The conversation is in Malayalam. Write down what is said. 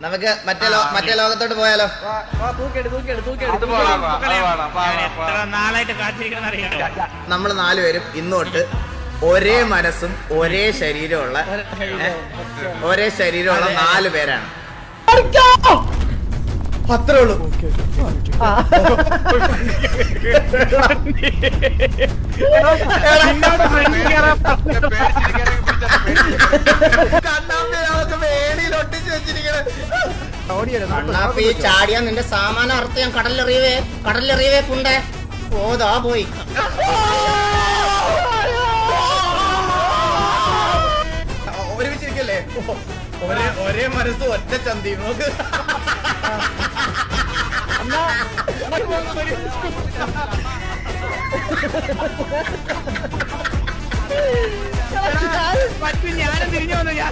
നമുക്ക് മറ്റേ ലോകത്തോട്ട് പോയാലോ? നാളായിട്ട് കാത്തിരിക്കണം അറിയാം. നമ്മൾ 4 പേരും ഇന്നോട്ട് ഒരേ മനസ്സും ഒരേ ശരീരമുള്ള 4 പേരാണ്. അത്രേ ഉള്ളൂ. വേണിയിലൊട്ടിച്ച് വെച്ചിരിക്കണേ. അണ്ണാപ്പി ചാടിയാ നിന്റെ സാമാനം അർത്ഥം ഞാൻ കടലിലെറിയവേ പുണ്ടേ. ഓതാ പോയി. ഒരുമിച്ചിരിക്കല്ലേ? ഒരേ മനസ്സ് ഒറ്റ ചന്തി. നോക്ക് ഞാനും തിരിഞ്ഞു വന്നു. ഞാൻ